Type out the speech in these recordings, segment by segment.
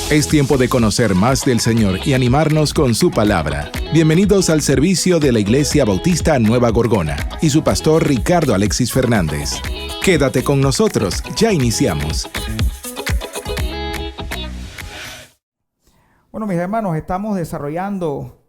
Es tiempo de conocer más del Señor y animarnos con su palabra. Bienvenidos al servicio de la Iglesia Bautista Nueva Gorgona y su pastor Ricardo Alexis Fernández. Quédate con nosotros, ya iniciamos. Bueno, mis hermanos, estamos desarrollando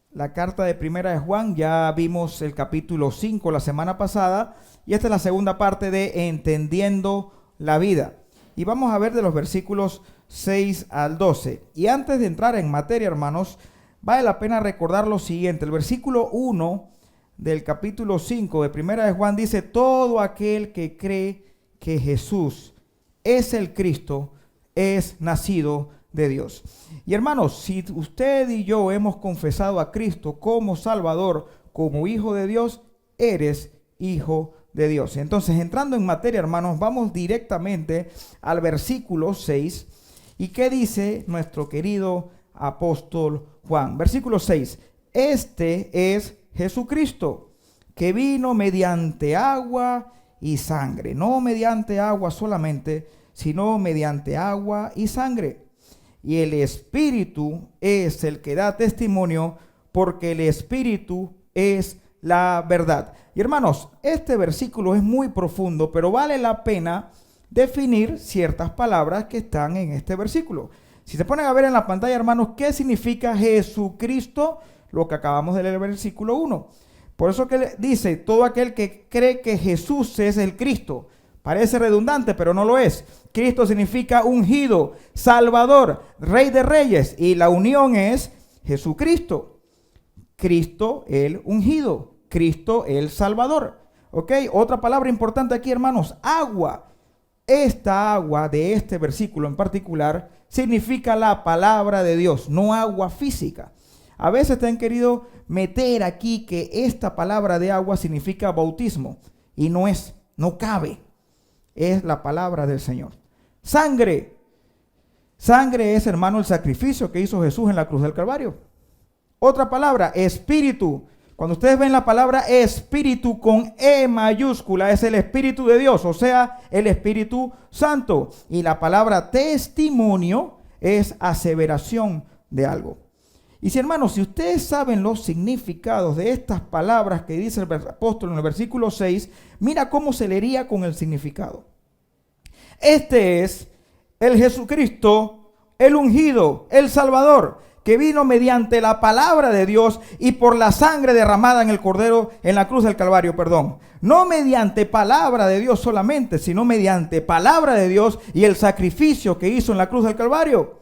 la carta de Primera de Juan. Ya vimos el capítulo 5 la semana pasada y esta es la segunda parte de Entendiendo la Vida. Y vamos a ver de los versículos 6 al 12. Y antes de entrar en materia, hermanos, vale la pena recordar lo siguiente. El versículo 1 del capítulo 5 de Primera de Juan dice: todo aquel que cree que Jesús es el Cristo es nacido de Dios. Y hermanos, si usted y yo hemos confesado a Cristo como Salvador, como Hijo de Dios, eres hijo de Dios. Entonces, entrando en materia, hermanos, vamos directamente al versículo 6. ¿Y qué dice nuestro querido apóstol Juan? Versículo 6. Este es Jesucristo, que vino mediante agua y sangre. No mediante agua solamente, sino mediante agua y sangre. Y el Espíritu es el que da testimonio, porque el Espíritu es la verdad. Y hermanos, este versículo es muy profundo, pero vale la pena definir ciertas palabras que están en este versículo. Si se ponen a ver en la pantalla, hermanos, ¿qué significa Jesucristo? Lo que acabamos de leer en el versículo 1. Por eso que dice, todo aquel que cree que Jesús es el Cristo. Parece redundante, pero no lo es. Cristo significa ungido, Salvador, Rey de Reyes, y la unión es Jesucristo. Cristo el ungido, Cristo el Salvador. ¿Ok? Otra palabra importante aquí, hermanos, agua. Esta agua de este versículo en particular significa la palabra de Dios, no agua física. A veces te han querido meter aquí que esta palabra de agua significa bautismo, y no es, no cabe. Es la palabra del Señor. Sangre. Sangre es, hermano, el sacrificio que hizo Jesús en la cruz del Calvario. Otra palabra, espíritu. Cuando ustedes ven la palabra espíritu con E mayúscula, es el Espíritu de Dios, o sea, el Espíritu Santo. Y la palabra testimonio es aseveración de algo. Y si, hermanos, si ustedes saben los significados de estas palabras que dice el apóstol en el versículo 6, mira cómo se leería con el significado. Este es el Jesucristo, el ungido, el Salvador, que vino mediante la palabra de Dios y por la sangre derramada en el Cordero, en la cruz del Calvario, perdón. No mediante palabra de Dios solamente, sino mediante palabra de Dios y el sacrificio que hizo en la cruz del Calvario.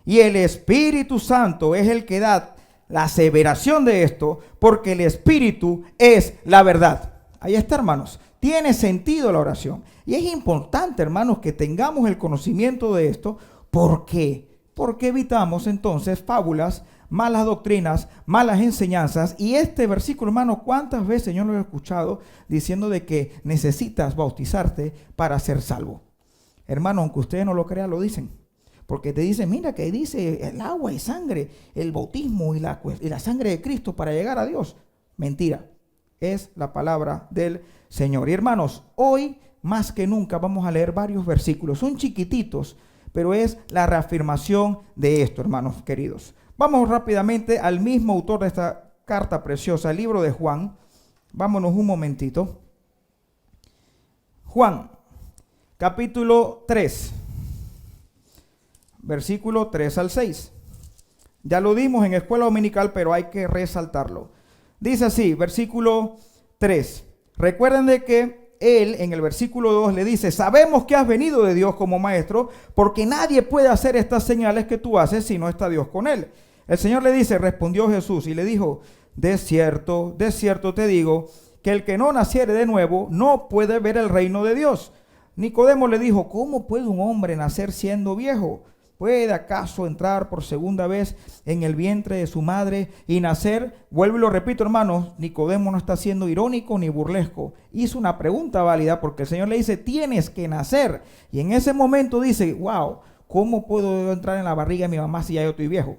Y el Espíritu Santo es el que da la aseveración de esto, porque el Espíritu es la verdad. Ahí está, hermanos. Tiene sentido la oración. Y es importante, hermanos, que tengamos el conocimiento de esto. ¿Por qué? Porque evitamos entonces fábulas, malas doctrinas, malas enseñanzas. Y este versículo, hermano, ¿cuántas veces yo lo he escuchado diciendo de que necesitas bautizarte para ser salvo? Hermano, aunque ustedes no lo crean, lo dicen. Porque te dicen, mira que dice el agua y sangre, el bautismo y la sangre de Cristo para llegar a Dios. Mentira, es la palabra del Señor. Y hermanos, hoy más que nunca vamos a leer varios versículos. Son chiquititos, pero es la reafirmación de esto, hermanos queridos. Vamos rápidamente al mismo autor de esta carta preciosa, el libro de Juan. Vámonos un momentito. Juan, capítulo 3. Versículo 3 al 6. Ya lo dimos en escuela dominical, pero hay que resaltarlo. Dice así, versículo 3. Recuerden de que él en el versículo 2 le dice: sabemos que has venido de Dios como maestro, porque nadie puede hacer estas señales que tú haces si no está Dios con él. El Señor le dice, respondió Jesús y le dijo: de cierto te digo, que el que no naciere de nuevo no puede ver el reino de Dios. Nicodemo le dijo: ¿cómo puede un hombre nacer siendo viejo? ¿Puede acaso entrar por segunda vez en el vientre de su madre y nacer? Vuelvo y lo repito, hermanos, Nicodemo no está siendo irónico ni burlesco. Hizo una pregunta válida porque el Señor le dice, tienes que nacer. Y en ese momento dice, wow, ¿cómo puedo entrar en la barriga de mi mamá si ya yo estoy viejo?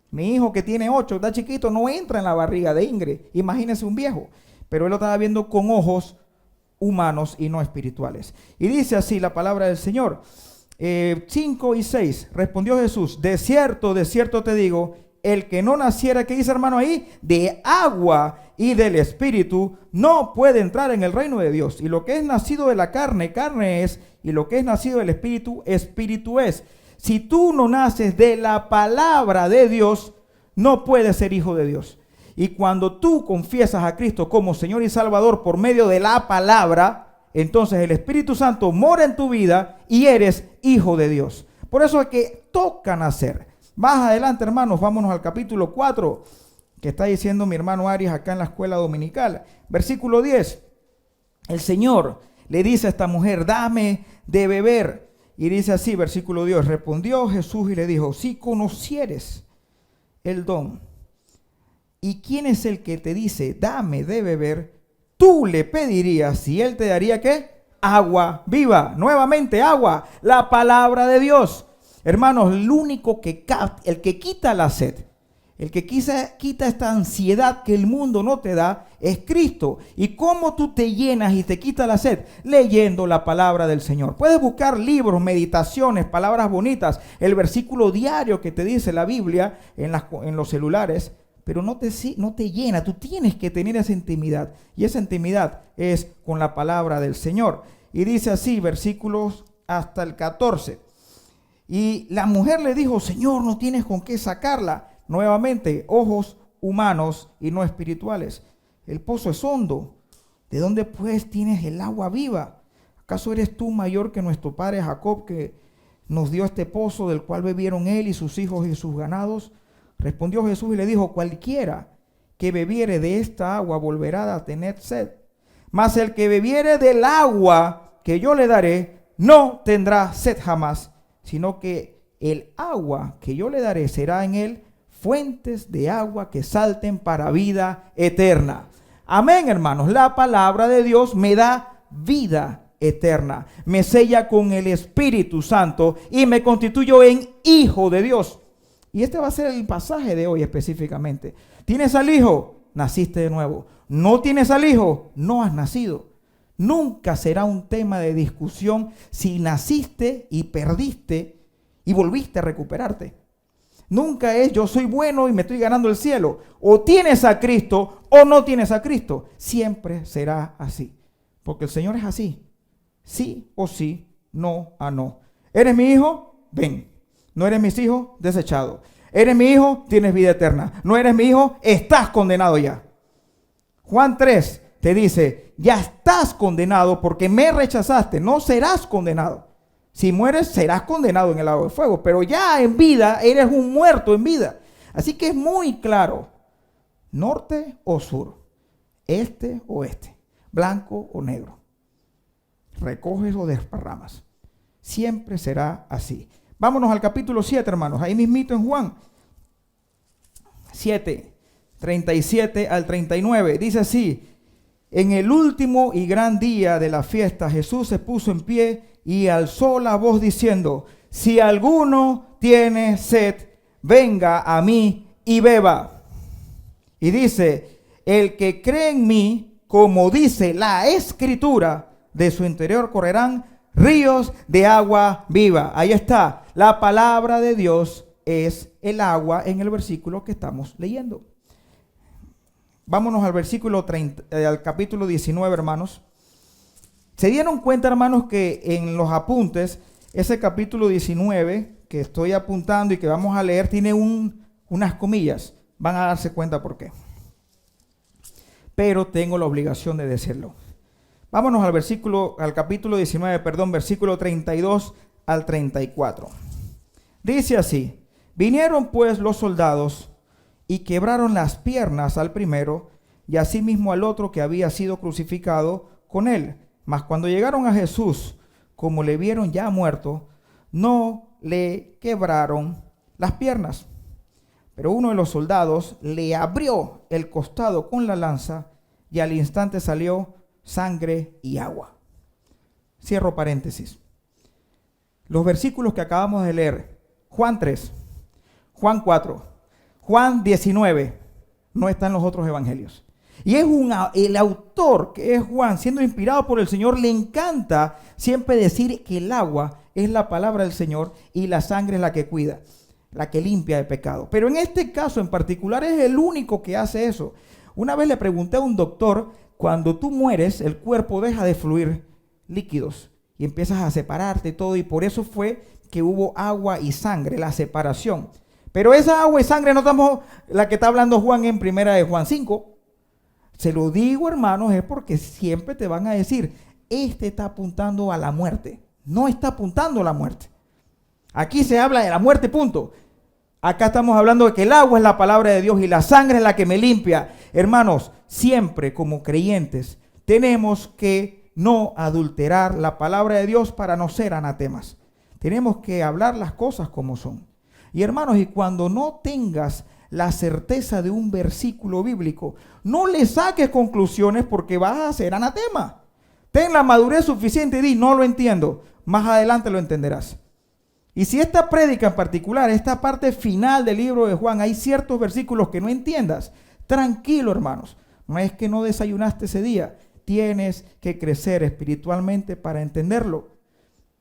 Mi hijo que tiene 8, está chiquito, no entra en la barriga de Ingrid. Imagínese un viejo. Pero él lo estaba viendo con ojos humanos y no espirituales. Y dice así la palabra del Señor: 5 y 6. Respondió Jesús, de cierto te digo, el que no naciera, ¿qué dice hermano ahí? De agua y del Espíritu, no puede entrar en el reino de Dios. Y lo que es nacido de la carne, carne es, y lo que es nacido del Espíritu, Espíritu es. Si tú no naces de la palabra de Dios, no puedes ser hijo de Dios. Y cuando tú confiesas a Cristo como Señor y Salvador por medio de la palabra, entonces el Espíritu Santo mora en tu vida y eres hijo de Dios. Por eso es que toca nacer. Más adelante, hermanos, vámonos al capítulo 4, que está diciendo mi hermano Arias acá en la escuela dominical. Versículo 10. El Señor le dice a esta mujer, dame de beber. Y dice así, versículo 10, respondió Jesús y le dijo, si conocieres el don, ¿y quién es el que te dice, dame de beber? Tú le pedirías y él te daría, ¿qué? Agua viva. Nuevamente, agua. La palabra de Dios. Hermanos, el único el que quita la sed, el que quita esta ansiedad que el mundo no te da, es Cristo. ¿Y cómo tú te llenas y te quita la sed? Leyendo la palabra del Señor. Puedes buscar libros, meditaciones, palabras bonitas, el versículo diario que te dice la Biblia en los celulares, pero no te llena. Tú tienes que tener esa intimidad, y esa intimidad es con la palabra del Señor. Y dice así, versículos hasta el 14. Y la mujer le dijo, Señor, no tienes con qué sacarla. Nuevamente, ojos humanos y no espirituales. El pozo es hondo. ¿De dónde pues tienes el agua viva? ¿Acaso eres tú mayor que nuestro padre Jacob, que nos dio este pozo del cual bebieron él y sus hijos y sus ganados? Respondió Jesús y le dijo, cualquiera que bebiere de esta agua volverá a tener sed. Mas el que bebiere del agua que yo le daré, no tendrá sed jamás, sino que el agua que yo le daré será en él fuentes de agua que salten para vida eterna. Amén, hermanos. La palabra de Dios me da vida eterna. Me sella con el Espíritu Santo y me constituyo en hijo de Dios. Y este va a ser el pasaje de hoy específicamente. ¿Tienes al Hijo? Naciste de nuevo. ¿No tienes al Hijo? No has nacido. Nunca será un tema de discusión si naciste y perdiste y volviste a recuperarte. Nunca es yo soy bueno y me estoy ganando el cielo. O tienes a Cristo o no tienes a Cristo. Siempre será así. Porque el Señor es así. Sí o sí, no a no. ¿Eres mi hijo? Ven. ¿No eres mis hijos? Desechado. ¿Eres mi hijo? Tienes vida eterna. ¿No eres mi hijo? Estás condenado ya. Juan 3 te dice, ya estás condenado porque me rechazaste. No serás condenado. Si mueres, serás condenado en el lago de fuego. Pero ya en vida, eres un muerto en vida. Así que es muy claro. Norte o sur. Este o oeste. Blanco o negro. Recoges o desparramas. Siempre será así. Vámonos al capítulo 7, hermanos. Ahí mismito en Juan 7, 37 al 39. Dice así. En el último y gran día de la fiesta, Jesús se puso en pie y alzó la voz diciendo, si alguno tiene sed, venga a mí y beba. Y dice, el que cree en mí, como dice la Escritura, de su interior correrán ríos de agua viva. Ahí está. La palabra de Dios es el agua en el versículo que estamos leyendo. Vámonos al versículo 30, al capítulo 19, hermanos. ¿Se dieron cuenta, hermanos, que en los apuntes, ese capítulo 19 que estoy apuntando y que vamos a leer tiene unas comillas? Van a darse cuenta por qué. Pero tengo la obligación de decirlo. Vámonos al capítulo 19, versículo 32 al 34. Dice así, vinieron pues los soldados y quebraron las piernas al primero y asimismo al otro que había sido crucificado con él. Mas cuando llegaron a Jesús, como le vieron ya muerto, no le quebraron las piernas. Pero uno de los soldados le abrió el costado con la lanza y al instante salió sangre y agua. Cierro paréntesis. Los versículos que acabamos de leer, Juan 3, Juan 4, Juan 19, no están en los otros evangelios. Y el autor, que es Juan, siendo inspirado por el Señor, le encanta siempre decir que el agua es la palabra del Señor y la sangre es la que cuida, la que limpia de pecado. Pero en este caso en particular es el único que hace eso. Una vez le pregunté a un doctor, cuando tú mueres, el cuerpo deja de fluir líquidos y empiezas a separarte y todo, y por eso fue que hubo agua y sangre, la separación. Pero esa agua y sangre no estamos, la que está hablando Juan en primera de Juan 5. Se lo digo, hermanos, es porque siempre te van a decir, este está apuntando a la muerte. No está apuntando a la muerte. Aquí se habla de la muerte, punto. Acá estamos hablando de que el agua es la palabra de Dios y la sangre es la que me limpia. Hermanos, siempre como creyentes tenemos que no adulterar la palabra de Dios para no ser anatemas. Tenemos que hablar las cosas como son. Y hermanos, y cuando no tengas la certeza de un versículo bíblico, no le saques conclusiones porque vas a ser anatema. Ten la madurez suficiente y di, no lo entiendo. Más adelante lo entenderás. Y si esta prédica en particular, esta parte final del libro de Juan, hay ciertos versículos que no entiendas, tranquilo, hermanos. No es que no desayunaste ese día. Tienes que crecer espiritualmente para entenderlo.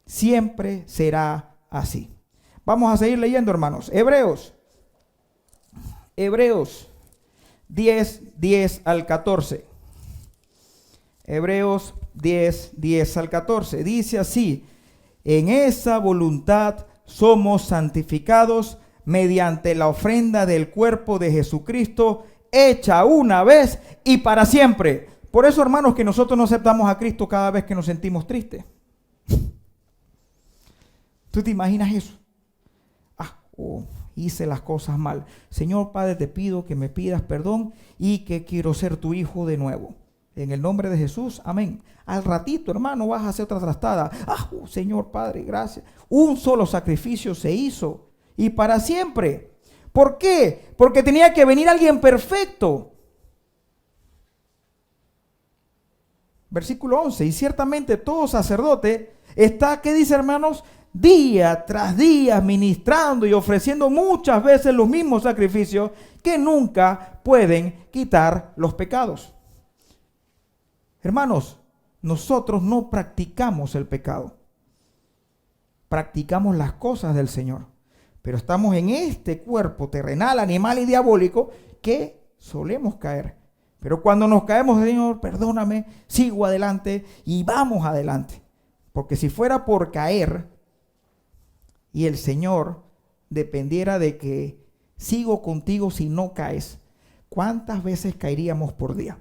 Siempre será así. Vamos a seguir leyendo, hermanos. Hebreos 10 al 14. Hebreos 10 al 14. Dice así: en esa voluntad somos santificados mediante la ofrenda del cuerpo de Jesucristo, hecha una vez y para siempre. Por eso, hermanos, que nosotros no aceptamos a Cristo cada vez que nos sentimos tristes. ¿Tú te imaginas eso? Hice las cosas mal. Señor Padre, te pido que me pidas perdón y que quiero ser tu hijo de nuevo. En el nombre de Jesús, amén. Al ratito, hermano, vas a hacer otra trastada. Señor Padre, gracias. Un solo sacrificio se hizo y para siempre. ¿Por qué? Porque tenía que venir alguien perfecto. Versículo 11. Y ciertamente todo sacerdote está, ¿qué dice, hermanos? Día tras día ministrando y ofreciendo muchas veces los mismos sacrificios que nunca pueden quitar los pecados. Hermanos, nosotros no practicamos el pecado. Practicamos las cosas del Señor. Pero estamos en este cuerpo terrenal, animal y diabólico que solemos caer. Pero cuando nos caemos, Señor, perdóname, sigo adelante y vamos adelante. Porque si fuera por caer y el Señor dependiera de que sigo contigo si no caes, ¿cuántas veces caeríamos por día?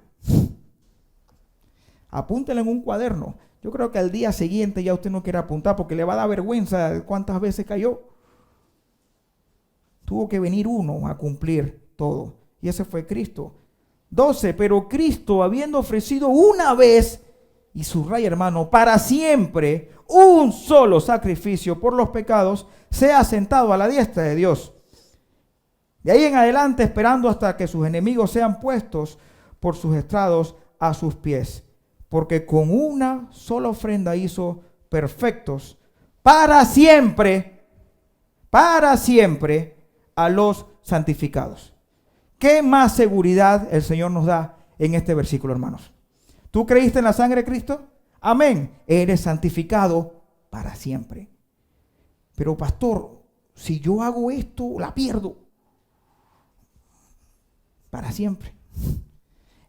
Apúntelo en un cuaderno. Yo creo que al día siguiente ya usted no quiere apuntar porque le va a dar vergüenza de cuántas veces cayó. Tuvo que venir uno a cumplir todo. Y ese fue Cristo. 12. Pero Cristo, habiendo ofrecido una vez, y subraya, hermano, para siempre, un solo sacrificio por los pecados, sea sentado a la diestra de Dios. De ahí en adelante, esperando hasta que sus enemigos sean puestos por sus estrados a sus pies. Porque con una sola ofrenda hizo perfectos para siempre a los santificados. ¿Qué más seguridad el Señor nos da en este versículo, hermanos? ¿Tú creíste en la sangre de Cristo? Amén. Eres santificado para siempre. Pero pastor, si yo hago esto, la pierdo. Para siempre.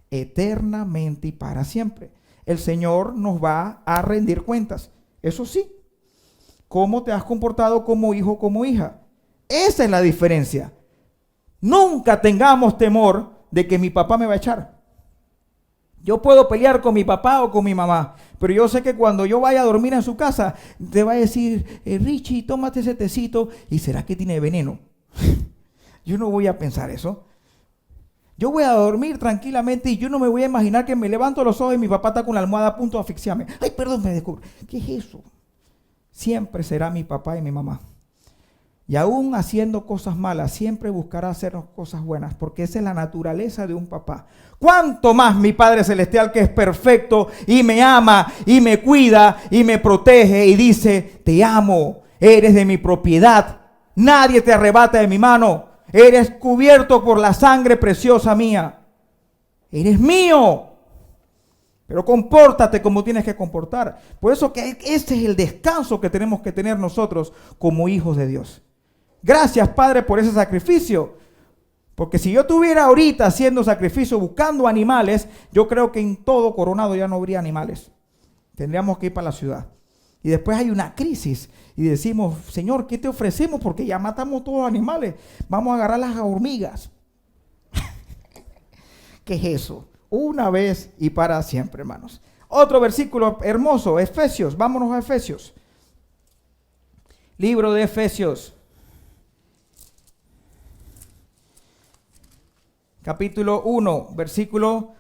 Eternamente y para siempre. El Señor nos va a rendir cuentas. Eso sí. ¿Cómo te has comportado como hijo, como hija? Esa es la diferencia. Nunca tengamos temor de que mi papá me va a echar. Yo puedo pelear con mi papá o con mi mamá, pero yo sé que cuando yo vaya a dormir en su casa, te va a decir, Richie, tómate ese tecito, ¿y será que tiene veneno? Yo no voy a pensar eso. Yo voy a dormir tranquilamente y yo no me voy a imaginar que me levanto los ojos y mi papá está con la almohada a punto de asfixiarme. Ay, perdón, me descubro. ¿Qué es eso? Siempre será mi papá y mi mamá. Y aún haciendo cosas malas, siempre buscará hacer cosas buenas, porque esa es la naturaleza de un papá. ¿Cuánto más mi Padre Celestial, que es perfecto y me ama y me cuida y me protege y dice, te amo, eres de mi propiedad, nadie te arrebata de mi mano, eres cubierto por la sangre preciosa mía? eres mío. Pero compórtate como tienes que comportar. Por eso que este es el descanso que tenemos que tener nosotros como hijos de Dios. Gracias, Padre, por ese sacrificio. Porque si yo estuviera ahorita haciendo sacrificio, buscando animales, yo creo que en todo Coronado ya no habría animales. Tendríamos que ir para la ciudad. Y después hay una crisis y decimos, Señor, ¿qué te ofrecemos? Porque ya matamos todos los animales. Vamos a agarrar las hormigas. ¿Qué es eso? Una vez y para siempre, hermanos. Otro versículo hermoso, Efesios. Vámonos a Efesios. Libro de Efesios. Capítulo 1, versículo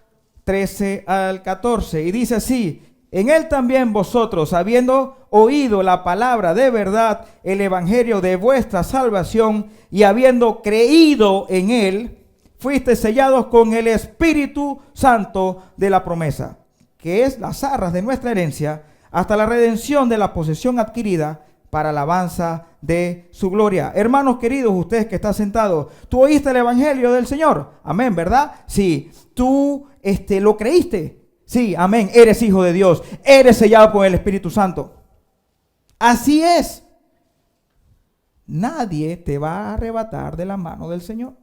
13 al 14. Y dice así: en él también vosotros, habiendo oído la palabra de verdad, el evangelio de vuestra salvación, y habiendo creído en él, fuiste sellados con el Espíritu Santo de la promesa, que es las arras de nuestra herencia, hasta la redención de la posesión adquirida para alabanza de su gloria. Hermanos queridos, ustedes que están sentados, ¿tú oíste el evangelio del Señor? Amén, ¿verdad? Sí. ¿Tú lo creíste? Sí, amén. Eres hijo de Dios. Eres sellado por el Espíritu Santo. Así es. Nadie te va a arrebatar de la mano del Señor.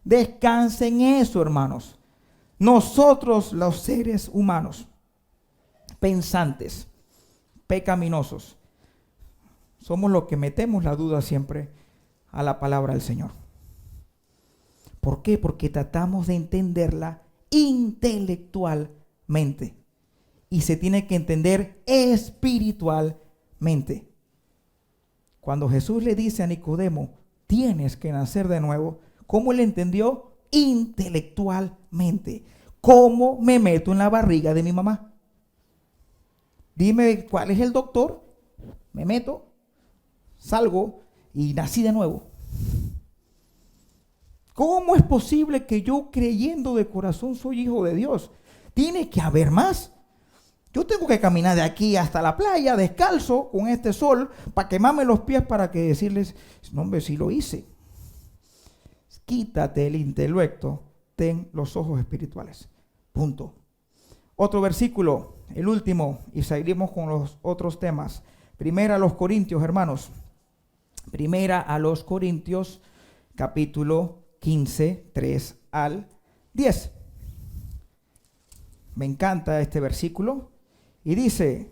Descansa en eso, hermanos. Nosotros, los seres humanos, pensantes, pecaminosos, somos los que metemos la duda siempre a la palabra del Señor. ¿Por qué? Porque tratamos de entenderla intelectualmente y se tiene que entender espiritualmente. Cuando Jesús le dice a Nicodemo, tienes que nacer de nuevo, ¿cómo él entendió? Intelectualmente. ¿Cómo me meto en la barriga de mi mamá? Dime cuál es el doctor, me meto, salgo y nací de nuevo. ¿Cómo es posible que yo, creyendo de corazón, soy hijo de Dios? Tiene que haber más. Yo tengo que caminar de aquí hasta la playa descalzo con este sol para quemarme los pies para que decirles, no hombre, sí lo hice. Quítate el intelecto, ten los ojos espirituales. Punto. Otro versículo, el último, y seguimos con los otros temas. Primera a los Corintios, hermanos. Primera a los Corintios, capítulo 15, 3 al 10. Me encanta este versículo. Y dice,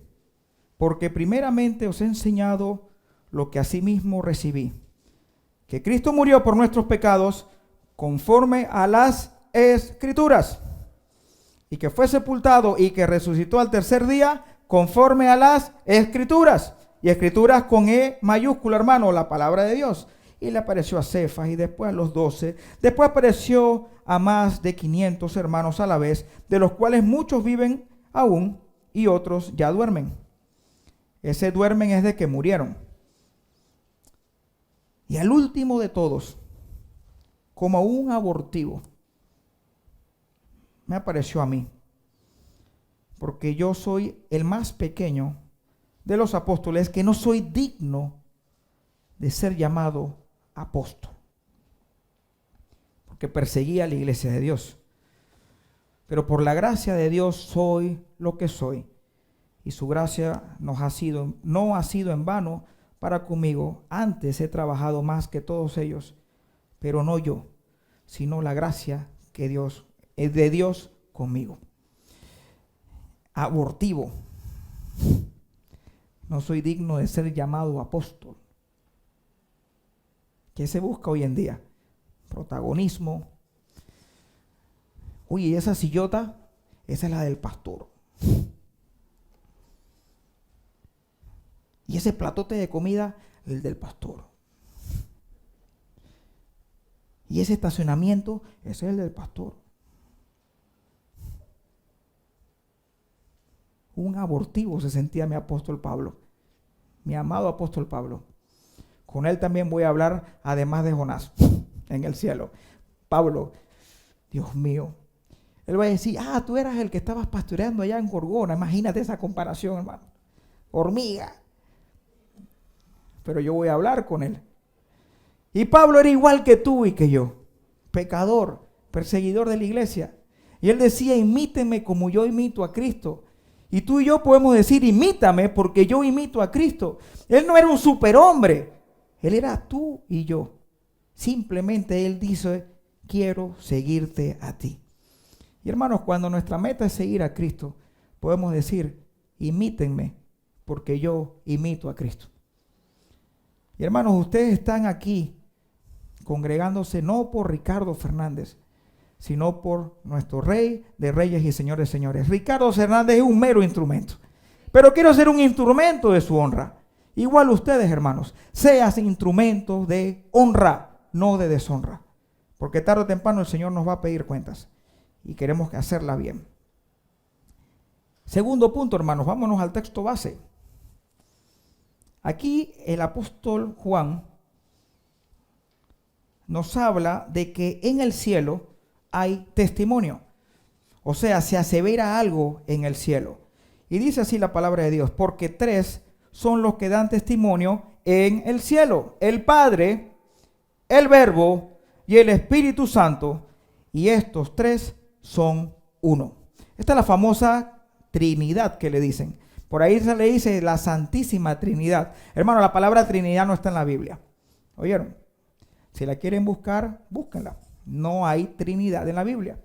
porque primeramente os he enseñado lo que asimismo recibí, que Cristo murió por nuestros pecados conforme a las Escrituras, y que fue sepultado y que resucitó al tercer día conforme a las Escrituras. Y Escrituras con E mayúscula, hermano, la palabra de Dios. Y le apareció a Cefas y después a los 12. Después apareció a más de 500 hermanos a la vez, de los cuales muchos viven aún y otros ya duermen. Ese duermen es de que murieron. Y al último de todos, como un abortivo, me apareció a mí, porque yo soy el más pequeño de los apóstoles, que no soy digno de ser llamado apóstol, porque perseguía a la iglesia de Dios. Pero por la gracia de Dios soy lo que soy, y su gracia no ha sido en vano para conmigo. Antes he trabajado más que todos ellos, pero no yo, sino la gracia que Dios es de Dios conmigo. Abortivo. No soy digno de ser llamado apóstol. ¿Qué se busca hoy en día? Protagonismo. Uy, esa sillota, esa es la del pastor. Y ese platote de comida, el del pastor. Y ese estacionamiento, ese es el del pastor. Un abortivo se sentía mi apóstol Pablo, mi amado apóstol Pablo. Con él también voy a hablar, además de Jonás, en el cielo. Pablo, Dios mío, él va a decir, tú eras el que estabas pastoreando allá en Gorgona. Imagínate esa comparación, hermano. Hormiga. Pero yo voy a hablar con él. Y Pablo era igual que tú y que yo. Pecador, perseguidor de la iglesia. Y él decía, imítenme como yo imito a Cristo. Y tú y yo podemos decir, imítame porque yo imito a Cristo. Él no era un superhombre. Él era tú y yo. Simplemente él dice, quiero seguirte a ti. Y hermanos, cuando nuestra meta es seguir a Cristo, podemos decir, imítenme porque yo imito a Cristo. Y hermanos, ustedes están aquí congregándose no por Ricardo Fernández, sino por nuestro Rey de Reyes y Señor de Señores. Ricardo Fernández es un mero instrumento, pero quiero ser un instrumento de su honra. Igual ustedes, hermanos, sean instrumentos de honra, no de deshonra, porque tarde o temprano el Señor nos va a pedir cuentas y queremos hacerla bien. Segundo punto, hermanos, vámonos al texto base. Aquí el apóstol Juan nos habla de que en el cielo hay testimonio. O sea, se asevera algo en el cielo. Y dice así la palabra de Dios, porque 3 son los que dan testimonio en el cielo: el Padre, el Verbo y el Espíritu Santo. Y estos 3 son uno. Esta es la famosa Trinidad que le dicen. Por ahí se le dice la Santísima Trinidad. Hermano, la palabra Trinidad no está en la Biblia. ¿Oyeron? Si la quieren buscar, búsquenla. No hay Trinidad en la Biblia.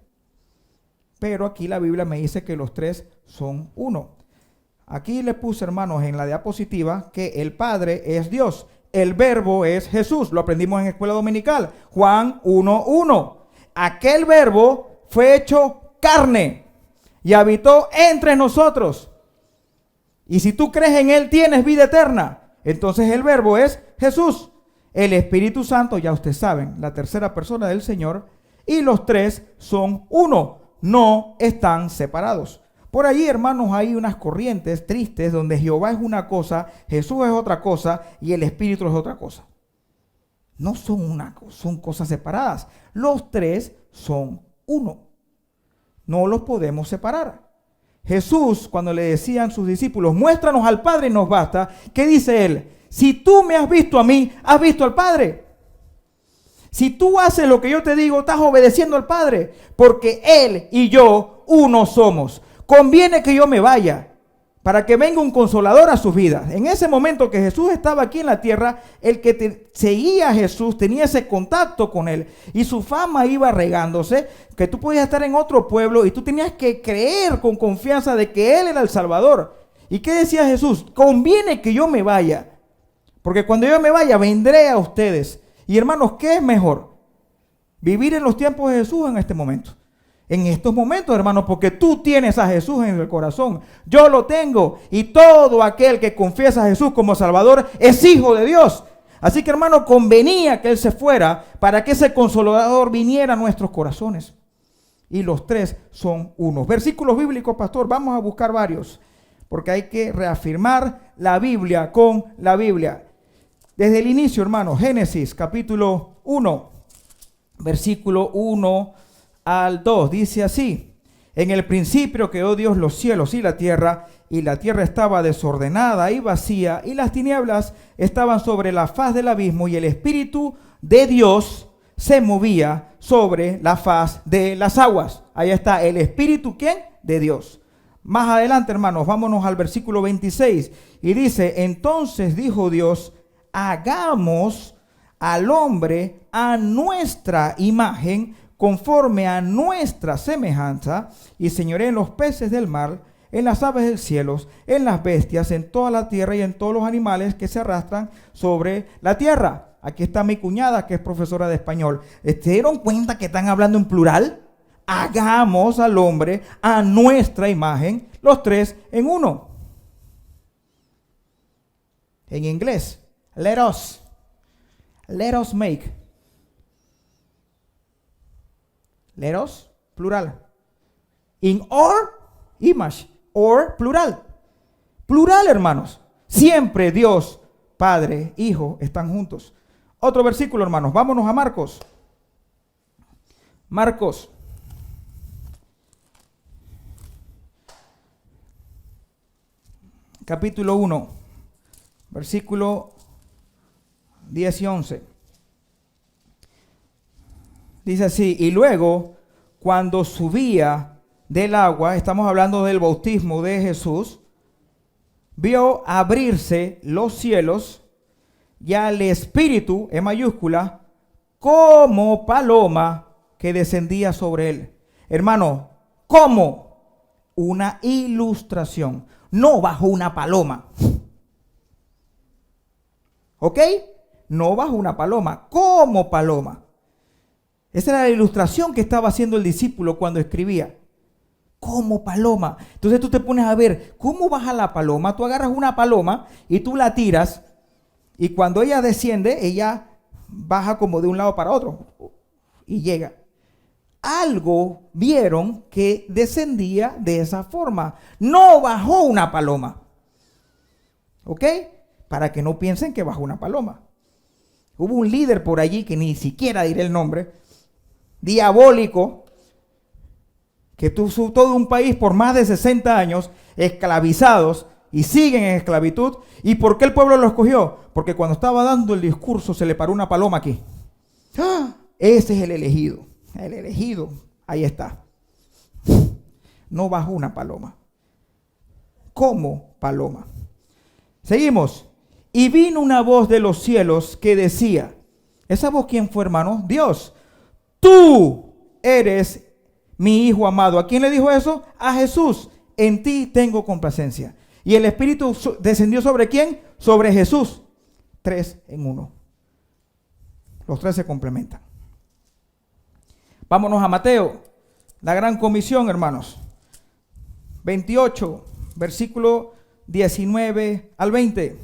Pero aquí la Biblia me dice que los 3 son uno. Aquí le puse, hermanos, en la diapositiva que el Padre es Dios. El Verbo es Jesús. Lo aprendimos en escuela dominical. Juan 1:1. Aquel Verbo fue hecho carne y habitó entre nosotros. Y si tú crees en Él, tienes vida eterna. Entonces el Verbo es Jesús. El Espíritu Santo, ya ustedes saben, la tercera persona del Señor. Y los 3 son uno. No están separados. Por allí, hermanos, hay unas corrientes tristes donde Jehová es una cosa, Jesús es otra cosa y el Espíritu es otra cosa. No son una cosa, son cosas separadas. Los 3 son uno. No los podemos separar. Jesús, cuando le decían sus discípulos, muéstranos al Padre y nos basta, ¿qué dice él? Si tú me has visto a mí, has visto al Padre. Si tú haces lo que yo te digo, estás obedeciendo al Padre, porque Él y yo uno somos. Conviene que yo me vaya para que venga un consolador a sus vidas. En ese momento que Jesús estaba aquí en la tierra, el que seguía a Jesús tenía ese contacto con Él y su fama iba regándose, que tú podías estar en otro pueblo y tú tenías que creer con confianza de que Él era el Salvador. ¿Y qué decía Jesús? Conviene que yo me vaya, porque cuando yo me vaya vendré a ustedes. Y hermanos, ¿qué es mejor? Vivir en los tiempos de Jesús en este momento. En estos momentos, hermanos, porque tú tienes a Jesús en el corazón. Yo lo tengo. Y todo aquel que confiesa a Jesús como Salvador es hijo de Dios. Así que, hermano, convenía que Él se fuera para que ese consolador viniera a nuestros corazones. Y los 3 son unos. Versículos bíblicos, pastor, vamos a buscar varios. Porque hay que reafirmar la Biblia con la Biblia. Desde el inicio, hermano, Génesis capítulo 1, versículo 1 al 2, dice así: en el principio creó Dios los cielos y la tierra estaba desordenada y vacía, y las tinieblas estaban sobre la faz del abismo, y el Espíritu de Dios se movía sobre la faz de las aguas. Ahí está el Espíritu, ¿quién? De Dios. Más adelante, hermanos, vámonos al versículo 26, y dice: entonces dijo Dios, hagamos al hombre a nuestra imagen, conforme a nuestra semejanza, y señoree en los peces del mar, en las aves del cielo, en las bestias, en toda la tierra y en todos los animales que se arrastran sobre la tierra. Aquí está mi cuñada, que es profesora de español. ¿Se dieron cuenta que están hablando en plural? Hagamos al hombre a nuestra imagen, los 3 en uno. En inglés, let us make. Let us, plural. In our image, or plural. Plural, hermanos. Siempre Dios, Padre, Hijo, están juntos. Otro versículo, hermanos. Vámonos a Marcos. Marcos. Capítulo 1. Versículo 10 y 11. Dice así: y luego, cuando subía del agua, estamos hablando del bautismo de Jesús, vio abrirse los cielos y al Espíritu, en mayúscula, como paloma que descendía sobre él. Hermano, como una ilustración, no bajo una paloma. ¿Ok? No bajo una paloma, como paloma. Esa era la ilustración que estaba haciendo el discípulo cuando escribía. Como paloma. Entonces tú te pones a ver, ¿cómo baja la paloma? Tú agarras una paloma y tú la tiras y cuando ella desciende, ella baja como de un lado para otro y llega. Algo vieron que descendía de esa forma. No bajó una paloma. ¿Ok? Para que no piensen que bajó una paloma. Hubo un líder por allí, que ni siquiera diré el nombre, diabólico, que tuvo todo un país por más de 60 años esclavizados y siguen en esclavitud. ¿Y por qué el pueblo lo escogió? Porque cuando estaba dando el discurso se le paró una paloma aquí. ¡Ah! Ese es el elegido. El elegido, ahí está. No bajó una paloma. Como paloma. Seguimos. Y vino una voz de los cielos que decía, ¿esa voz quién fue, hermano? Dios. Tú eres mi Hijo amado. ¿A quién le dijo eso? A Jesús. En ti tengo complacencia. ¿Y el Espíritu descendió sobre quién? Sobre Jesús. 3 en 1. Los 3 se complementan. Vámonos a Mateo, la gran comisión, hermanos. 28, versículo 19 al 20.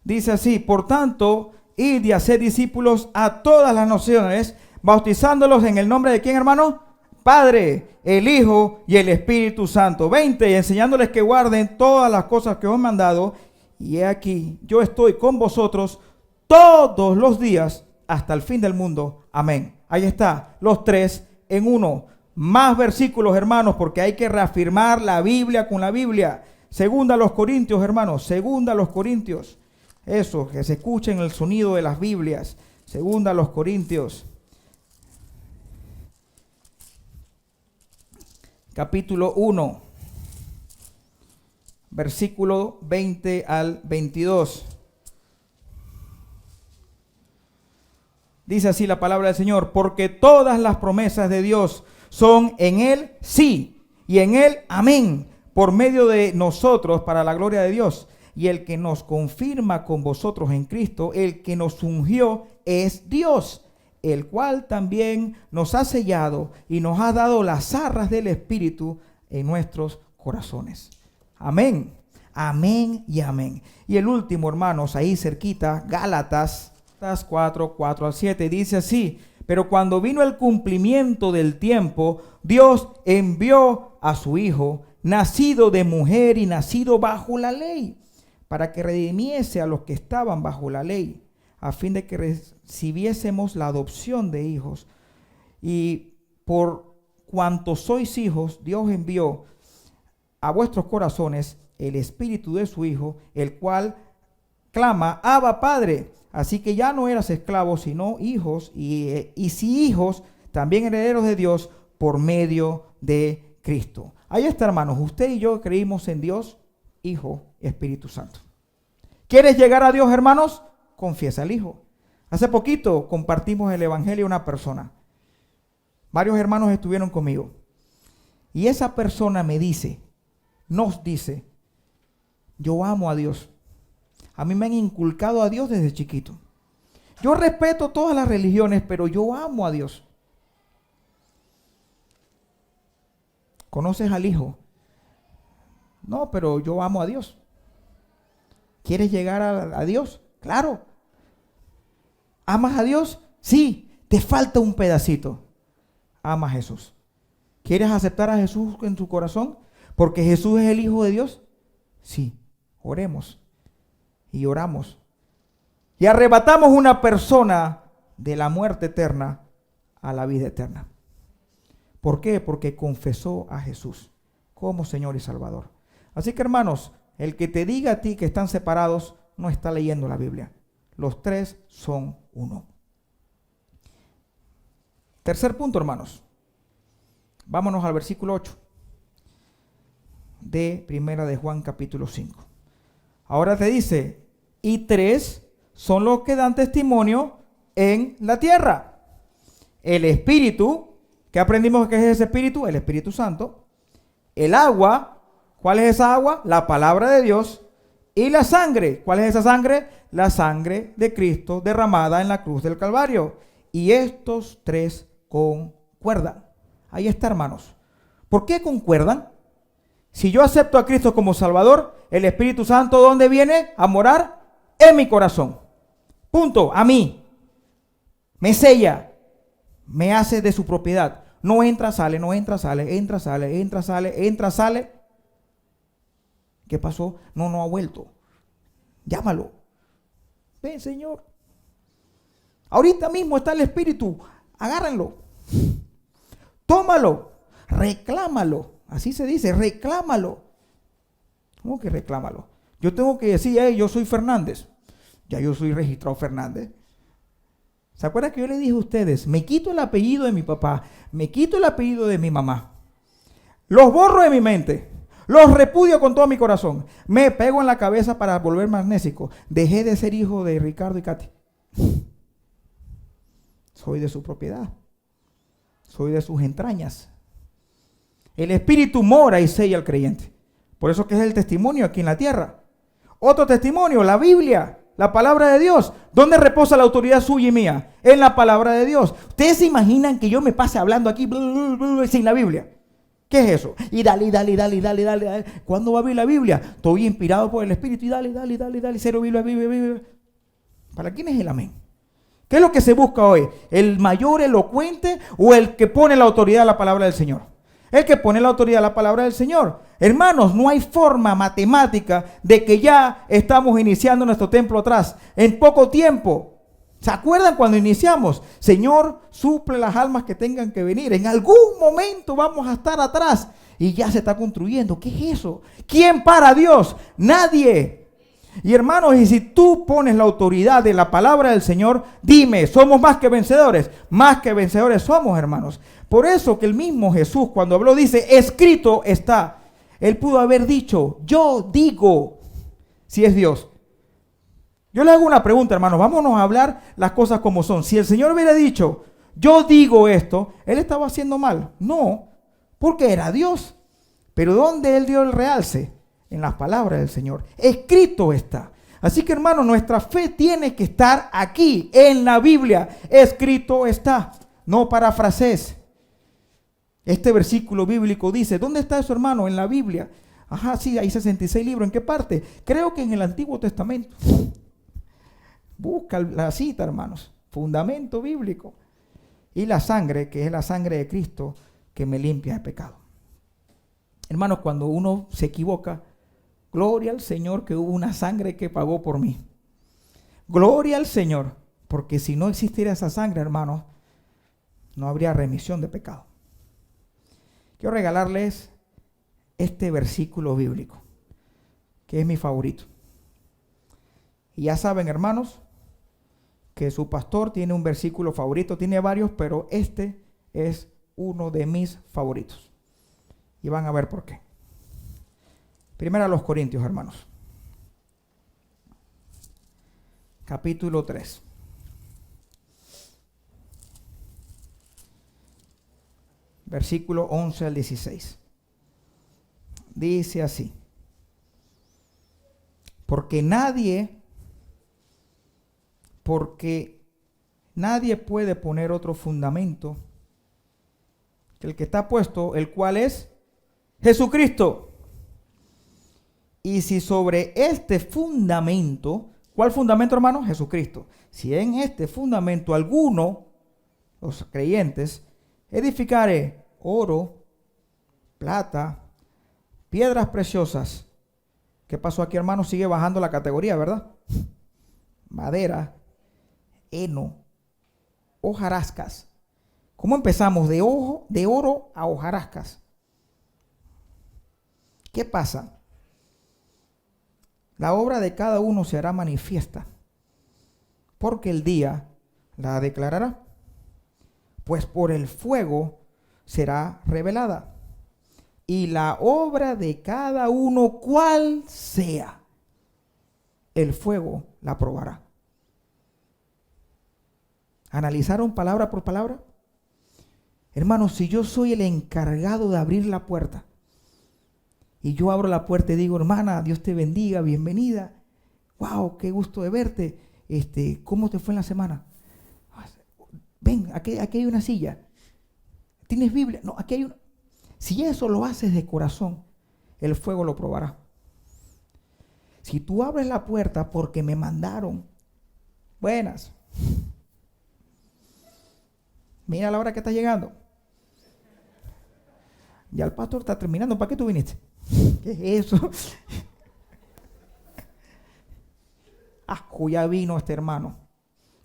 Dice así, por tanto, id y haced discípulos a todas las naciones, bautizándolos en el nombre de ¿quién, hermano? Padre, el Hijo y el Espíritu Santo. 20, y enseñándoles que guarden todas las cosas que os he mandado. Y he aquí, yo estoy con vosotros todos los días hasta el fin del mundo. Amén. Ahí está, los 3 en 1. Más versículos, hermanos, porque hay que reafirmar la Biblia con la Biblia. Segunda a los Corintios, hermanos. Segunda a los Corintios. Eso, que se escuchen el sonido de las Biblias. Segunda a los Corintios. Capítulo 1. Versículo 20 al 22. Dice así la palabra del Señor, porque todas las promesas de Dios son en Él sí y en Él amén, por medio de nosotros para la gloria de Dios. Y el que nos confirma con vosotros en Cristo, el que nos ungió es Dios, el cual también nos ha sellado y nos ha dado las arras del Espíritu en nuestros corazones. Amén, amén y amén. Y el último, hermanos, ahí cerquita, Gálatas 4, 4 al 7, dice así, pero cuando vino el cumplimiento del tiempo, Dios envió a su Hijo, nacido de mujer y nacido bajo la ley, para que redimiese a los que estaban bajo la ley, a fin de que recibiésemos la adopción de hijos. Y por cuanto sois hijos, Dios envió a vuestros corazones el Espíritu de su Hijo, el cual clama, Abba, Padre. Así que ya no eras esclavos, sino hijos, y si hijos, también herederos de Dios por medio de Cristo. Ahí está, hermanos, usted y yo creímos en Dios, Hijo, Espíritu Santo. ¿Quieres llegar a Dios, hermanos? Confiesa al Hijo. Hace poquito compartimos el Evangelio a una persona. Varios hermanos estuvieron conmigo. Y esa persona me dice, nos dice, yo amo a Dios. A mí me han inculcado a Dios desde chiquito. Yo respeto todas las religiones, pero yo amo a Dios. ¿Conoces al Hijo? No, pero yo amo a Dios. ¿Quieres llegar a Dios? Claro. ¿Amas a Dios? Sí. Te falta un pedacito. Ama a Jesús. ¿Quieres aceptar a Jesús en tu corazón? Porque Jesús es el Hijo de Dios. Sí. Oremos. Y oramos. Y arrebatamos una persona de la muerte eterna a la vida eterna. ¿Por qué? Porque confesó a Jesús como Señor y Salvador. Así que, hermanos, el que te diga a ti que están separados no está leyendo la Biblia. Los 3 son uno. Tercer punto, hermanos. Vámonos al versículo 8 de Primera de Juan capítulo 5. Ahora te dice, y 3 son los que dan testimonio en la tierra. El Espíritu, ¿qué aprendimos que es ese Espíritu? El Espíritu Santo. El agua, ¿cuál es esa agua? La palabra de Dios. Y la sangre, ¿cuál es esa sangre? La sangre de Cristo derramada en la cruz del Calvario. Y estos 3 concuerdan. Ahí está, hermanos. ¿Por qué concuerdan? Si yo acepto a Cristo como Salvador, el Espíritu Santo, ¿dónde viene? A morar en mi corazón. Punto. A mí. Me sella. Me hace de su propiedad. No entra, sale, no entra, sale, entra, sale, entra, sale, entra, sale. ¿Qué pasó? No ha vuelto. Llámalo. Ven, Señor. Ahorita mismo está el Espíritu. Agárrenlo. Tómalo. Reclámalo. Así se dice, reclámalo. ¿Cómo que reclámalo? Yo tengo que decir, yo soy Fernández. Ya yo soy registrado Fernández. ¿Se acuerdan que yo le dije a ustedes? Me quito el apellido de mi papá. Me quito el apellido de mi mamá. Los borro de mi mente. Los repudio con todo mi corazón. Me pego en la cabeza para volverme amnésico. Dejé de ser hijo de Ricardo y Katy. Soy de su propiedad. Soy de sus entrañas. El Espíritu mora y sella al creyente. Por eso que es el testimonio aquí en la tierra. Otro testimonio, la Biblia, la palabra de Dios. ¿Dónde reposa la autoridad suya y mía? En la palabra de Dios. ¿Ustedes se imaginan que yo me pase hablando aquí sin la Biblia? ¿Qué es eso? Y dale. ¿Cuándo va a abrir la Biblia? Estoy inspirado por el Espíritu y dale. Cero Biblia. ¿Para quién es el amén? ¿Qué es lo que se busca hoy? ¿El mayor elocuente o el que pone la autoridad a la palabra del Señor? El que pone la autoridad a la palabra del Señor. Hermanos, no hay forma matemática de que ya estamos iniciando nuestro templo atrás. En poco tiempo. ¿Se acuerdan cuando iniciamos? Señor, suple las almas que tengan que venir. En algún momento vamos a estar atrás. Y ya se está construyendo. ¿Qué es eso? ¿Quién para a Dios? Nadie. Y hermanos, y si tú pones la autoridad de la palabra del Señor, dime, ¿somos más que vencedores? Más que vencedores somos, hermanos. Por eso que el mismo Jesús cuando habló dice, escrito está. Él pudo haber dicho, yo digo, si es Dios. Yo le hago una pregunta, hermanos, vámonos a hablar las cosas como son. Si el Señor hubiera dicho, yo digo esto, ¿Él estaba haciendo mal? No, porque era Dios. Pero ¿dónde Él dio el realce? En las palabras del Señor. Escrito está. Así que, hermanos, nuestra fe tiene que estar aquí, en la Biblia. Escrito está. No parafrasees. Este versículo bíblico dice, ¿dónde está eso, hermano? En la Biblia. Ajá, sí, hay 66 libros. ¿En qué parte? Creo que en el Antiguo Testamento. Busca la cita, hermanos. Fundamento bíblico. Y la sangre, que es la sangre de Cristo, que me limpia de pecado. Hermanos, cuando uno se equivoca, gloria al Señor que hubo una sangre que pagó por mí. Gloria al Señor, porque si no existiera esa sangre, hermanos, no habría remisión de pecado. Quiero regalarles este versículo bíblico, que es mi favorito. Y ya saben, hermanos, que su pastor tiene un versículo favorito, tiene varios, pero este es uno de mis favoritos. Y van a ver por qué. Primero a los Corintios, hermanos. Capítulo 3. Versículo 11 al 16. Dice así. Porque nadie puede poner otro fundamento que el que está puesto, el cual es Jesucristo. Y si sobre este fundamento, ¿cuál fundamento, hermano? Jesucristo. Si en este fundamento alguno, los creyentes, edificare oro, plata, piedras preciosas. ¿Qué pasó aquí, hermano? Sigue bajando la categoría, ¿verdad? Madera, heno, hojarascas. ¿Cómo empezamos? De oro a hojarascas. ¿Qué pasa? La obra de cada uno se hará manifiesta, porque el día la declarará. Pues por el fuego será revelada, y la obra de cada uno, cual sea, el fuego la probará. ¿Analizaron palabra por palabra? Hermanos, si yo soy el encargado de abrir la puerta, y yo abro la puerta y digo, hermana, Dios te bendiga, bienvenida. Wow, qué gusto de verte. ¿Cómo te fue en la semana? Ven, aquí hay una silla. ¿Tienes Biblia? No, aquí hay una. Si eso lo haces de corazón, el fuego lo probará. Si tú abres la puerta porque me mandaron, buenas. Mira la hora que está llegando. Ya el pastor está terminando. ¿Para qué tú viniste? ¿Qué es eso? Ya vino este hermano.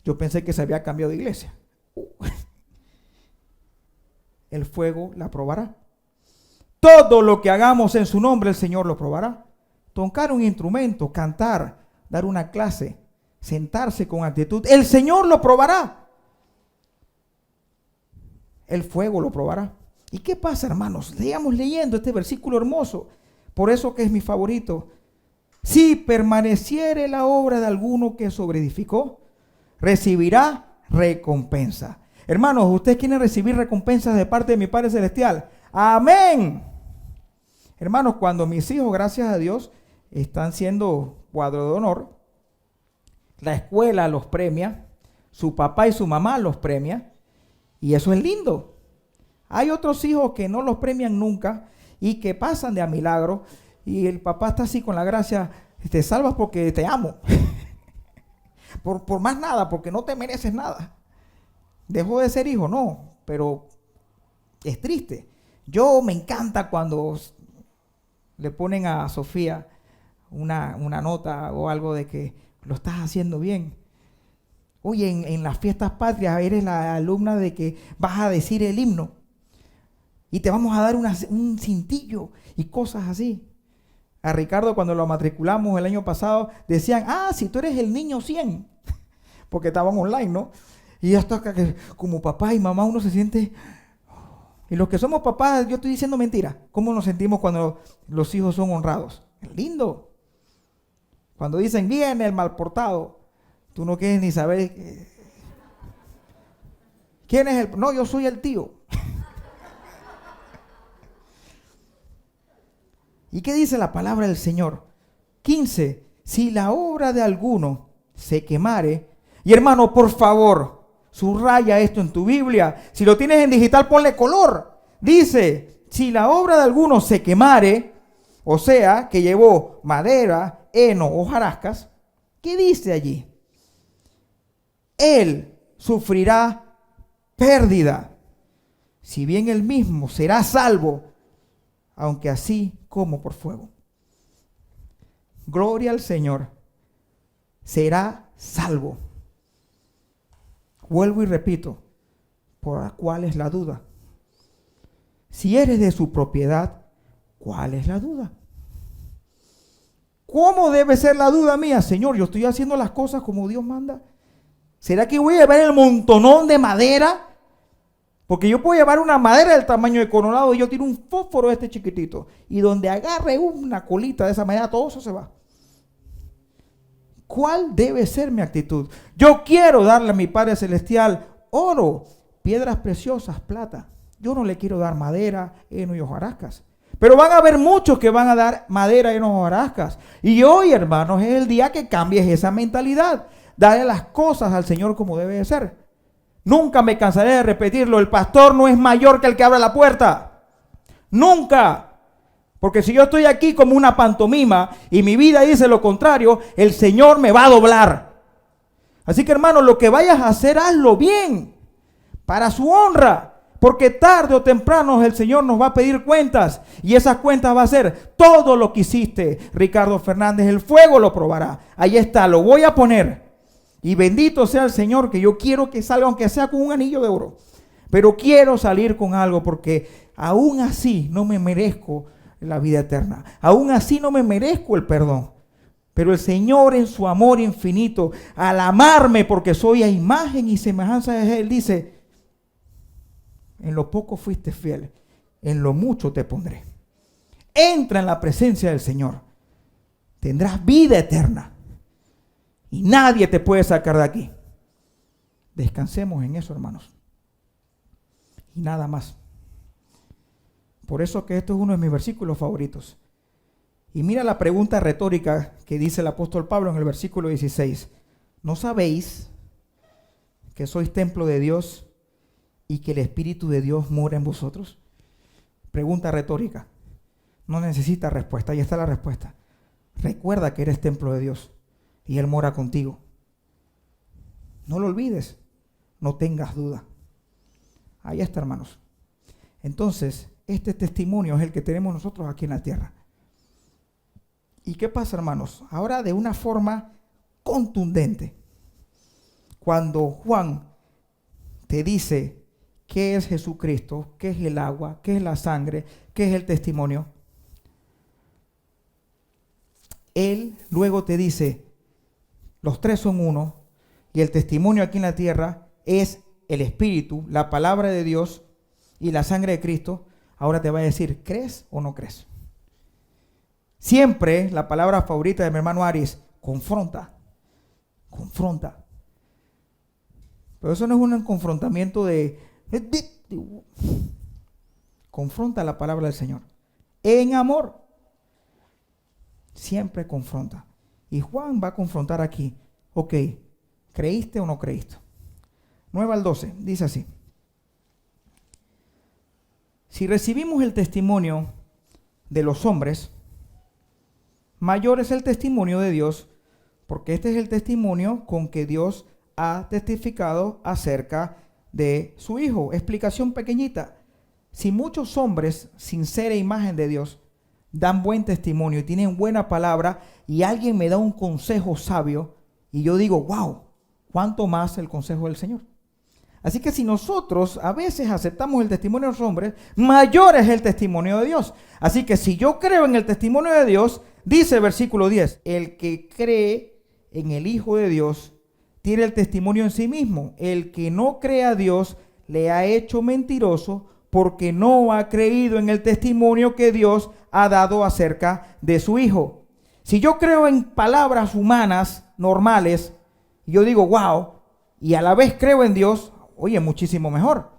Yo pensé que se había cambiado de iglesia. El fuego la probará. Todo lo que hagamos en su nombre, el Señor lo probará. Tocar un instrumento, cantar, dar una clase, sentarse con actitud, el Señor lo probará. El fuego lo probará. ¿Y qué pasa, hermanos? Sigamos leyendo este versículo hermoso. Por eso que es mi favorito. Si permaneciere la obra de alguno que sobreedificó, recibirá recompensa. Hermanos, ¿ustedes quieren recibir recompensas de parte de mi Padre Celestial? ¡Amén! Hermanos, cuando mis hijos, gracias a Dios, están siendo cuadro de honor, la escuela los premia, su papá y su mamá los premia, y eso es lindo. Hay otros hijos que no los premian nunca y que pasan de a milagro, y el papá está así con la gracia, te salvas porque te amo. por más nada, porque no te mereces nada. Dejó de ser hijo, no, pero es triste. Yo me encanta cuando le ponen a Sofía una nota o algo de que lo estás haciendo bien. Oye, en las fiestas patrias eres la alumna de que vas a decir el himno y te vamos a dar un cintillo y cosas así. A Ricardo, cuando lo matriculamos el año pasado, decían, si tú eres el niño 100, porque estaban online, ¿no? Y hasta que como papá y mamá uno se siente. Y los que somos papás, yo estoy diciendo mentira. ¿Cómo nos sentimos cuando los hijos son honrados? Es lindo. Cuando dicen, viene el mal portado, tú no quieres ni saber quién es el. No, yo soy el tío. ¿Y qué dice la palabra del Señor? 15. Si la obra de alguno se quemare. Y hermano, por favor, subraya esto en tu Biblia. Si lo tienes en digital, ponle color. Dice, si la obra de alguno se quemare, o sea, que llevó madera, heno o hojarascas, ¿qué dice allí? Él sufrirá pérdida, si bien él mismo será salvo, aunque así como por fuego. Gloria al Señor. Será salvo. Vuelvo y repito, ¿por cuál es la duda? Si eres de su propiedad, ¿cuál es la duda? ¿Cómo debe ser la duda mía? Señor, yo estoy haciendo las cosas como Dios manda. ¿Será que voy a llevar el montonón de madera? Porque yo puedo llevar una madera del tamaño de Coronado y yo tiro un fósforo de este chiquitito. Y donde agarre una colita de esa madera, todo eso se va. ¿Cuál debe ser mi actitud? Yo quiero darle a mi Padre Celestial oro, piedras preciosas, plata. Yo no le quiero dar madera, heno y hojarascas. Pero van a haber muchos que van a dar madera, heno y hojarascas. Y hoy, hermanos, es el día que cambies esa mentalidad. Dale las cosas al Señor como debe de ser. Nunca me cansaré de repetirlo. El pastor no es mayor que el que abre la puerta. Nunca. Porque si yo estoy aquí como una pantomima y mi vida dice lo contrario, el Señor me va a doblar. Así que, hermano, lo que vayas a hacer, hazlo bien, para su honra. Porque tarde o temprano el Señor nos va a pedir cuentas. Y esas cuentas va a ser todo lo que hiciste, Ricardo Fernández. El fuego lo probará. Ahí está, lo voy a poner. Y bendito sea el Señor, que yo quiero que salga, aunque sea con un anillo de oro. Pero quiero salir con algo, porque aún así no me merezco la vida eterna. Aún así no me merezco el perdón. Pero el Señor, en su amor infinito, al amarme porque soy a imagen y semejanza de Él, dice, en lo poco fuiste fiel, en lo mucho te pondré. Entra en la presencia del Señor. Tendrás vida eterna. Y nadie te puede sacar de aquí. Descansemos en eso, hermanos. Y nada más. Por eso que esto es uno de mis versículos favoritos. Y mira la pregunta retórica que dice el apóstol Pablo en el versículo 16. ¿No sabéis que sois templo de Dios y que el Espíritu de Dios mora en vosotros? Pregunta retórica. No necesita respuesta. Ahí está la respuesta. Recuerda que eres templo de Dios y Él mora contigo. No lo olvides. No tengas duda. Ahí está, hermanos. Entonces, este testimonio es el que tenemos nosotros aquí en la tierra. ¿Y qué pasa, hermanos? Ahora de una forma contundente. Cuando Juan te dice qué es Jesucristo, qué es el agua, qué es la sangre, qué es el testimonio, Él luego te dice, los tres son uno, y el testimonio aquí en la tierra es el Espíritu, la palabra de Dios y la sangre de Cristo. Ahora te va a decir, ¿crees o no crees? Siempre la palabra favorita de mi hermano Aries, confronta. Confronta. Pero eso no es un confrontamiento de... Confronta la palabra del Señor. En amor. Siempre confronta. Y Juan va a confrontar aquí. Ok, ¿creíste o no creíste? 9 al 12, dice así. Si recibimos el testimonio de los hombres, mayor es el testimonio de Dios, porque este es el testimonio con que Dios ha testificado acerca de su Hijo. Explicación pequeñita. Si muchos hombres, sin ser imagen de Dios, dan buen testimonio y tienen buena palabra, y alguien me da un consejo sabio, y yo digo, wow, ¿cuánto más el consejo del Señor? Así que si nosotros a veces aceptamos el testimonio de los hombres, mayor es el testimonio de Dios. Así que si yo creo en el testimonio de Dios, dice el versículo 10, el que cree en el Hijo de Dios tiene el testimonio en sí mismo. El que no cree a Dios le ha hecho mentiroso porque no ha creído en el testimonio que Dios ha dado acerca de su Hijo. Si yo creo en palabras humanas normales, yo digo, wow, y a la vez creo en Dios, oye, muchísimo mejor,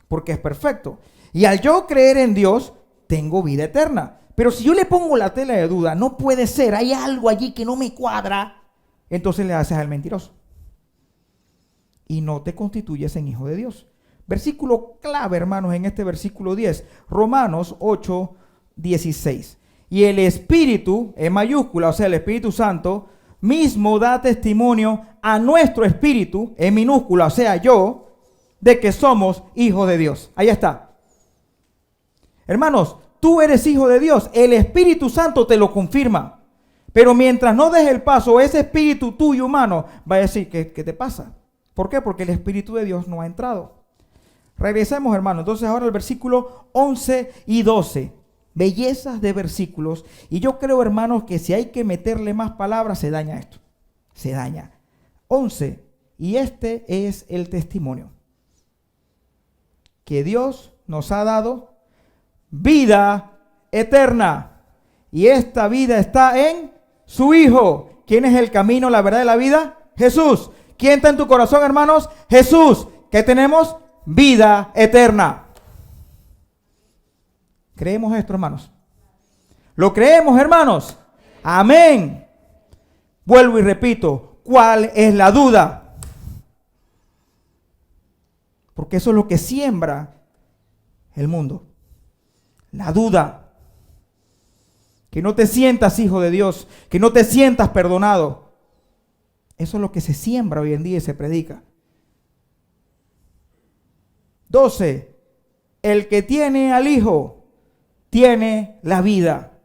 porque es perfecto. Y al yo creer en Dios, tengo vida eterna. Pero si yo le pongo la tela de duda, no puede ser, hay algo allí que no me cuadra, entonces le haces al mentiroso. Y no te constituyes en hijo de Dios. Versículo clave, hermanos, en este versículo 10, Romanos 8, 16. Y el Espíritu, en mayúscula, o sea, el Espíritu Santo, mismo da testimonio a nuestro espíritu, en minúscula, o sea, yo, de que somos hijos de Dios. Ahí está. Hermanos, tú eres hijo de Dios. El Espíritu Santo te lo confirma. Pero mientras no des el paso, ese espíritu tuyo humano va a decir, ¿qué te pasa? ¿Por qué? Porque el Espíritu de Dios no ha entrado. Regresemos, hermanos. Entonces ahora el versículo 11 y 12. Bellezas de versículos. Y yo creo, hermanos, que si hay que meterle más palabras, se daña esto. Se daña. 11. Y este es el testimonio. Que Dios nos ha dado vida eterna. Y esta vida está en su Hijo. ¿Quién es el camino, la verdad y la vida? Jesús. ¿Quién está en tu corazón, hermanos? Jesús. ¿Qué tenemos? Vida eterna. ¿Creemos esto, hermanos? ¿Lo creemos, hermanos? Amén. Vuelvo y repito, ¿cuál es la duda? Porque eso es lo que siembra el mundo. La duda. Que no te sientas hijo de Dios, que no te sientas perdonado. Eso es lo que se siembra hoy en día y se predica. 12. El que tiene al Hijo tiene la vida.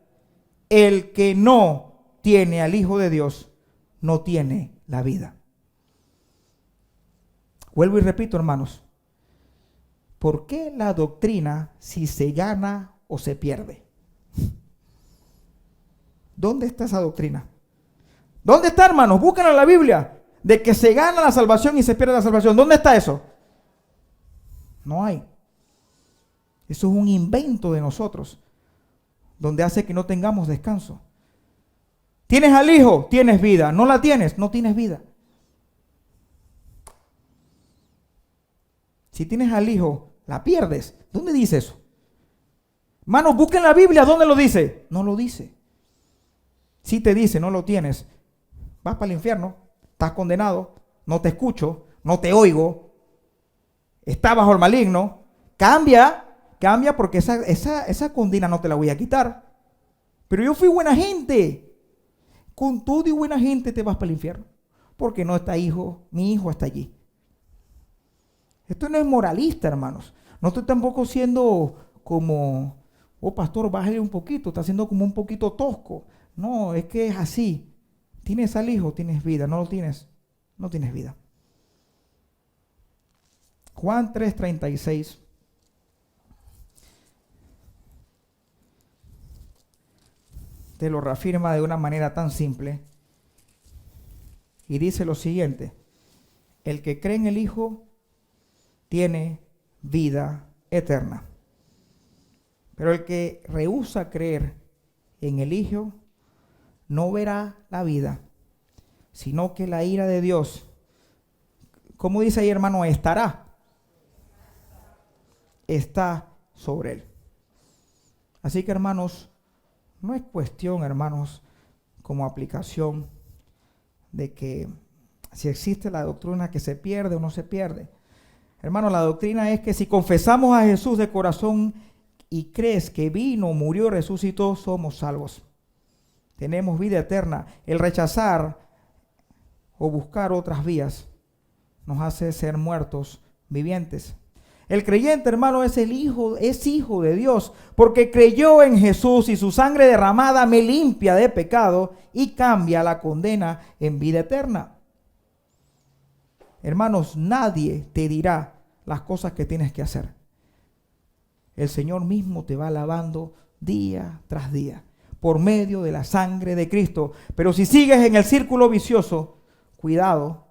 El que no tiene al Hijo de Dios no tiene la vida. Vuelvo y repito, hermanos. ¿Por qué la doctrina si se gana o se pierde? ¿Dónde está esa doctrina? ¿Dónde está, hermanos? Búsquenla en la Biblia. De que se gana la salvación y se pierde la salvación. ¿Dónde está eso? No hay. Eso es un invento de nosotros, donde hace que no tengamos descanso. ¿Tienes al Hijo? Tienes vida. ¿No la tienes? No tienes vida. Si tienes al Hijo, la pierdes. ¿Dónde dice eso? Hermanos, busquen la Biblia. ¿Dónde lo dice? No lo dice. Si te dice, no lo tienes, vas para el infierno, estás condenado, no te escucho, no te oigo, está bajo el maligno. Cambia porque esa condena no te la voy a quitar. Pero yo fui buena gente. Con todo y buena gente te vas para el infierno. Porque no está mi hijo está allí. Esto no es moralista, hermanos. No estoy tampoco siendo como, pastor, bájale un poquito, está siendo como un poquito tosco. No, es que es así. Tienes al Hijo, tienes vida. No lo tienes, no tienes vida. Juan 3:36. Te lo reafirma de una manera tan simple. Y dice lo siguiente: el que cree en el Hijo tiene vida eterna. Pero el que rehúsa creer en el Hijo no verá la vida, sino que la ira de Dios, como dice ahí, hermano, está sobre él. Así que, hermanos, no es cuestión, hermanos, como aplicación de que si existe la doctrina que se pierde o no se pierde. Hermano, la doctrina es que si confesamos a Jesús de corazón y crees que vino, murió y resucitó, somos salvos. Tenemos vida eterna. El rechazar o buscar otras vías nos hace ser muertos vivientes. El creyente, hermano, es hijo de Dios, porque creyó en Jesús y su sangre derramada me limpia de pecado y cambia la condena en vida eterna. Hermanos, nadie te dirá las cosas que tienes que hacer. El Señor mismo te va lavando día tras día por medio de la sangre de Cristo. Pero si sigues en el círculo vicioso, cuidado,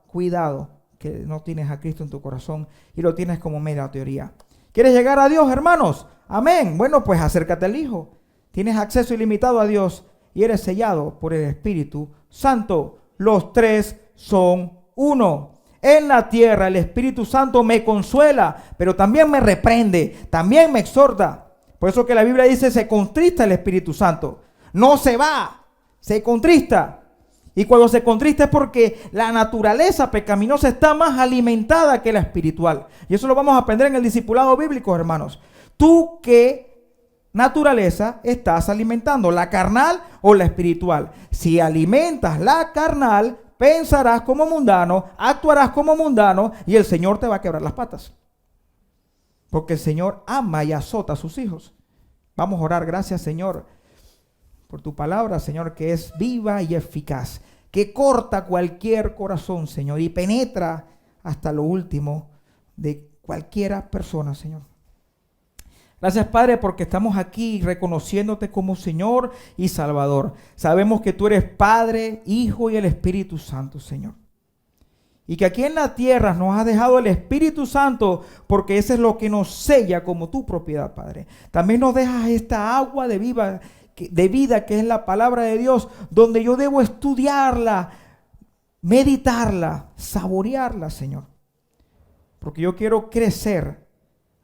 que no tienes a Cristo en tu corazón y lo tienes como mera teoría. ¿Quieres llegar a Dios, hermanos? Amén. Bueno, pues acércate al Hijo. Tienes acceso ilimitado a Dios y eres sellado por el Espíritu Santo. Los tres son uno. En la tierra el Espíritu Santo me consuela, pero también me reprende, también me exhorta. Por eso que la Biblia dice, se contrista el Espíritu Santo. No se va, se contrista. Y cuando se contrista es porque la naturaleza pecaminosa está más alimentada que la espiritual. Y eso lo vamos a aprender en el discipulado bíblico, hermanos. ¿Tú qué naturaleza estás alimentando? ¿La carnal o la espiritual? Si alimentas la carnal, pensarás como mundano, actuarás como mundano y el Señor te va a quebrar las patas. Porque el Señor ama y azota a sus hijos. Vamos a orar. Gracias, Señor, por tu palabra, Señor, que es viva y eficaz, que corta cualquier corazón, Señor, y penetra hasta lo último de cualquiera persona, Señor. Gracias, Padre, porque estamos aquí reconociéndote como Señor y Salvador. Sabemos que tú eres Padre, Hijo y el Espíritu Santo, Señor. Y que aquí en la tierra nos has dejado el Espíritu Santo, porque ese es lo que nos sella como tu propiedad, Padre. También nos dejas esta agua de vida que es la palabra de Dios, donde yo debo estudiarla, meditarla, saborearla, Señor. Porque yo quiero crecer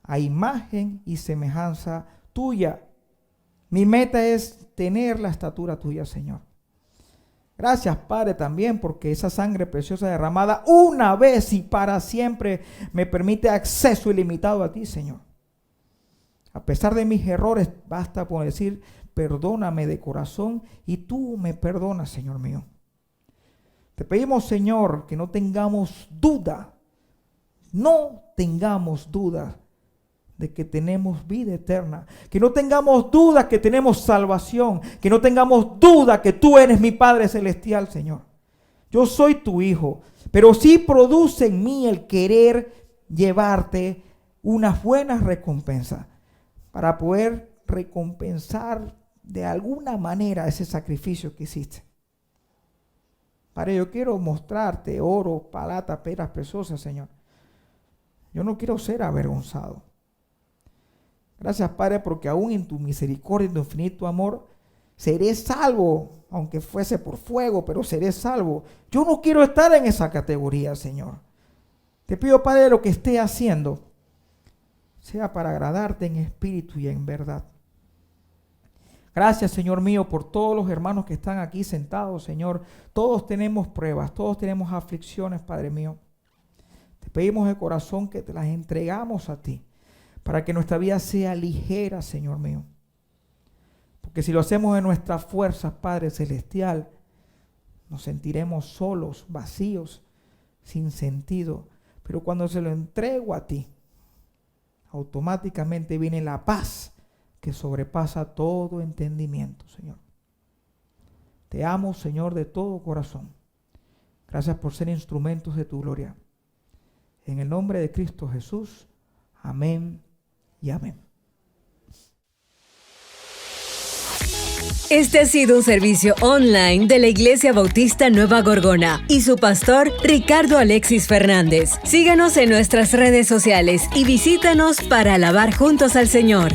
a imagen y semejanza tuya. Mi meta es tener la estatura tuya, Señor. Gracias, Padre, también porque esa sangre preciosa derramada una vez y para siempre me permite acceso ilimitado a ti, Señor. A pesar de mis errores, basta por decir, perdóname de corazón y tú me perdonas, Señor mío. Te pedimos, Señor, que no tengamos duda de que tenemos vida eterna, que no tengamos duda que tenemos salvación, que no tengamos duda que tú eres mi Padre Celestial, Señor. Yo soy tu hijo, pero sí produce en mí el querer llevarte unas buenas recompensas para poder recompensar de alguna manera ese sacrificio que hiciste. Padre, yo quiero mostrarte oro, plata, piedras preciosas, Señor. Yo no quiero ser avergonzado. Gracias, Padre, porque aún en tu misericordia y tu infinito amor, seré salvo, aunque fuese por fuego, pero seré salvo. Yo no quiero estar en esa categoría, Señor. Te pido, Padre, lo que esté haciendo sea para agradarte en espíritu y en verdad. Gracias, Señor mío, por todos los hermanos que están aquí sentados, Señor. Todos tenemos pruebas, todos tenemos aflicciones, Padre mío. Te pedimos de corazón que te las entregamos a ti, para que nuestra vida sea ligera, Señor mío. Porque si lo hacemos en nuestras fuerzas, Padre Celestial, nos sentiremos solos, vacíos, sin sentido. Pero cuando se lo entrego a ti, automáticamente viene la paz que sobrepasa todo entendimiento, Señor. Te amo, Señor, de todo corazón. Gracias por ser instrumentos de tu gloria. En el nombre de Cristo Jesús, amén y amén. Este ha sido un servicio online de la Iglesia Bautista Nueva Gorgona y su pastor Ricardo Alexis Fernández. Síganos en nuestras redes sociales y visítanos para alabar juntos al Señor.